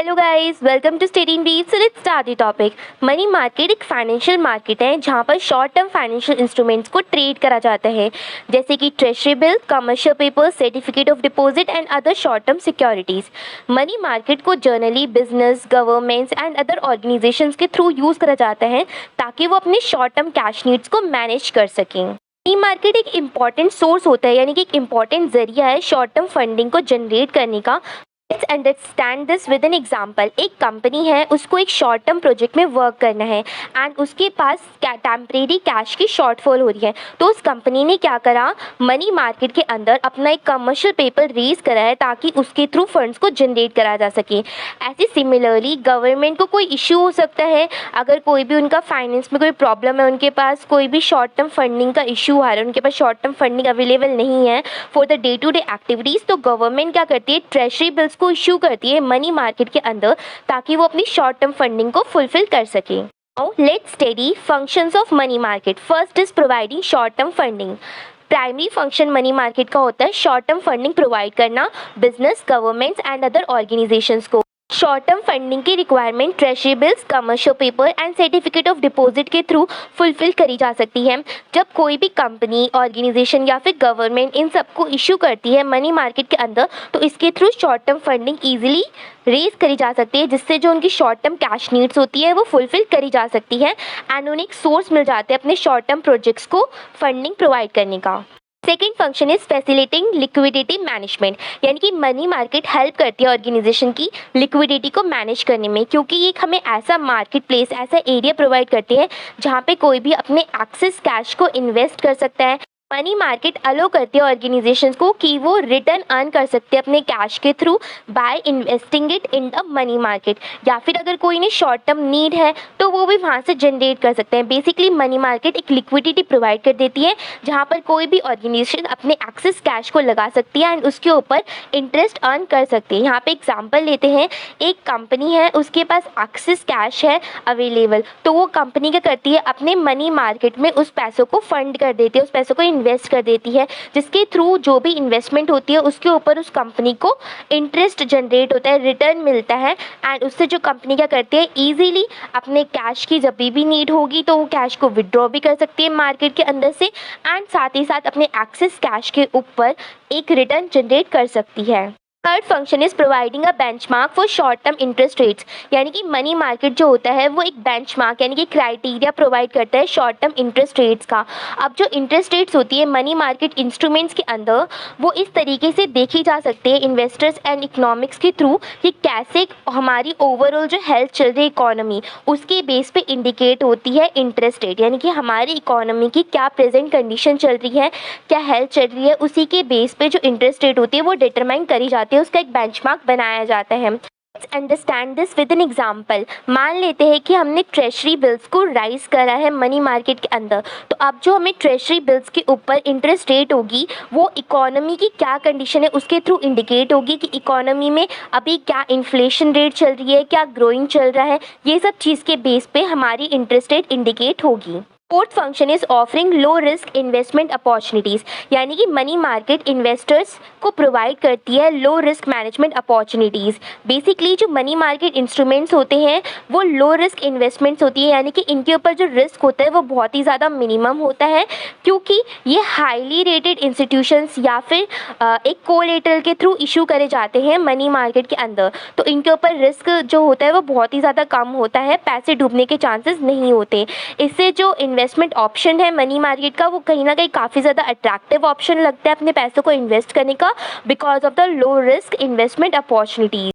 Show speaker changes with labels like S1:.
S1: Hello guys, welcome to study in brief. So let's start the topic. Money market एक financial market है जहां पर short term financial instruments को trade करा जाता है, जैसे कि treasury bill, commercial paper, certificate of deposit and other short term securities. Money market को generally business, governments and other organisations के थ्रू यूज करा जाता है ताकि वो अपने शॉर्ट टर्म कैश नीड्स को मैनेज कर सकें। मनी मार्केट एक इम्पॉर्टेंट सोर्स होता है, यानी कि एक इम्पॉर्टेंट जरिया है शॉर्ट टर्म फंडिंग को जनरेट करने का। Let's understand this with an example. एक कंपनी है, उसको एक शॉर्ट टर्म प्रोजेक्ट में वर्क करना है एंड उसके पास टेम्परेरी कैश की शॉर्टफॉल हो रही है। तो उस कंपनी ने क्या करा, मनी मार्केट के अंदर अपना एक कमर्शियल पेपर रेज करा है ताकि उसके थ्रू फंड्स को जनरेट करा जा सके। ऐसे सिमिलरली गवर्नमेंट को कोई इश्यू हो सकता है, अगर कोई भी उनका फाइनेंस में कोई प्रॉब्लम है, उनके पास कोई भी शॉर्ट टर्म फंडिंग का इशू आ रहा है, उनके पास शॉर्ट टर्म फंडिंग अवेलेबल नहीं है for the day to day activities, तो गवर्नमेंट क्या करती है, ट्रेजरी बिल्स को इशू करती है मनी मार्केट के अंदर ताकि वो अपनी शॉर्ट टर्म फंडिंग को फुलफिल कर सके। Now let's study functions of money market. First is providing short term funding. Primary function money market का होता है शॉर्ट टर्म फंडिंग प्रोवाइड करना business, governments and other organisations को। शॉर्ट टर्म फंडिंग की requirement treasury bills, commercial paper and certificate of deposit के through fulfil करी जा सकती है। जब कोई भी कंपनी, ऑर्गेनाइजेशन या फिर गवर्नमेंट इन सबको इशू करती है मनी मार्केट के अंदर, तो इसके through short term funding easily raise करी जा सकती है, जिससे जो उनकी शॉर्ट टर्म कैश नीड्स होती है वो फुलफिल करी जा सकती है एंड उन्हें एक सोर्स मिल जाता है अपने शॉर्ट टर्म प्रोजेक्ट्स को फंडिंग प्रोवाइड करने का। Second function is facilitating liquidity management, यानी कि मनी मार्केट हेल्प करती है ऑर्गेनाइजेशन की लिक्विडिटी को मैनेज करने में, क्योंकि ये हमें ऐसा मार्केट प्लेस, ऐसा एरिया प्रोवाइड करती है जहाँ पे कोई भी अपने एक्सेस कैश को इन्वेस्ट कर सकता है। मनी मार्केट अलो करती है ऑर्गेनाइजेशंस को कि वो रिटर्न अर्न कर सकते हैं अपने कैश के through by investing it in the money market, या फिर अगर कोई ने शॉर्ट टर्म नीड है तो वो भी वहाँ से जनरेट कर सकते हैं। बेसिकली मनी मार्केट एक लिक्विडिटी प्रोवाइड कर देती है जहाँ पर कोई भी ऑर्गेनाइजेशन अपने एक्सेस कैश को लगा सकती है एंड उसके ऊपर इंटरेस्ट अर्न कर सकती है। यहाँ पे एग्जाम्पल लेते हैं, एक कंपनी है, उसके पास एक्सेस कैश है अवेलेबल, तो वो कंपनी क्या करती है, अपने मनी मार्केट में उस पैसों को फंड कर देती है, उस पैसों को इन्वेस्ट कर देती है, जिसके थ्रू जो भी इन्वेस्टमेंट होती है उसके ऊपर उस कंपनी को इंटरेस्ट जनरेट होता है, रिटर्न मिलता है एंड उससे जो कंपनी क्या करती है, इजीली अपने कैश की जब भी नीड होगी तो वो कैश को विड्रॉ भी कर सकती है मार्केट के अंदर से एंड साथ ही साथ अपने एक्सेस कैश के ऊपर एक रिटर्न जनरेट कर सकती है। Third function is providing a benchmark for short term interest rates, यानी कि मनी मार्केट जो होता है वो एक बेंचमार्क यानी कि क्राइटेरिया प्रोवाइड करता है शॉर्ट टर्म इंटरेस्ट रेट्स का। अब जो इंटरेस्ट रेट्स होती है मनी मार्केट इंस्ट्रूमेंट्स के अंदर, वो इस तरीके से देखी जा सकती है इन्वेस्टर्स एंड इकोनॉमिक्स के थ्रू कि कैसे हमारी ओवरऑल जो हेल्थ चल रही है इकोनॉमी, उसके बेस पे इंडिकेट होती है इंटरेस्ट रेट, यानी कि हमारी इकोनॉमी की क्या प्रेजेंट कंडीशन चल रही है, क्या हेल्थ चल रही है, उसी के बेस पे जो इंटरेस्ट रेट होती है वो डिटरमाइन करी जाती है, उसका एक बेंचमार्क बनाया जाता है। Let's understand this with an example. मान लेते हैं कि हमने ट्रेजरी बिल्स को राइज करा है मनी मार्केट के अंदर, तो अब जो हमें ट्रेजरी बिल्स के ऊपर इंटरेस्ट रेट होगी वो इकोनॉमी की क्या कंडीशन है उसके थ्रू इंडिकेट होगी कि इकोनॉमी में अभी क्या इन्फ्लेशन रेट चल रही है, क्या ग्रोइंग चल रहा है, ये सब चीज़ के बेस पे हमारी इंटरेस्ट रेट इंडिकेट होगी। Fourth function is offering low risk investment opportunities, यानी कि मनी मार्केट इन्वेस्टर्स को प्रोवाइड करती है low risk management opportunities. Basically जो मनी मार्केट इंस्ट्रूमेंट्स होते हैं वो लो रिस्क इन्वेस्टमेंट्स होती है, यानी कि इनके ऊपर जो रिस्क होता है वो बहुत ही ज़्यादा मिनिमम होता है, क्योंकि ये हाईली रेटेड इंस्टीट्यूशंस या फिर एक कोलेटरल के थ्रू इशू करे जाते हैं मनी मार्केट के अंदर, तो इनके ऊपर रिस्क जो होता है वो बहुत ही ज़्यादा कम होता है, पैसे डूबने के चांसेस नहीं होते। इससे जो इन्वेस्टमेंट ऑप्शन है मनी मार्केट का वो कहीं ना कहीं काफ़ी ज़्यादा अट्रैक्टिव ऑप्शन लगता है अपने पैसों को इन्वेस्ट करने का, because of the low risk investment opportunities.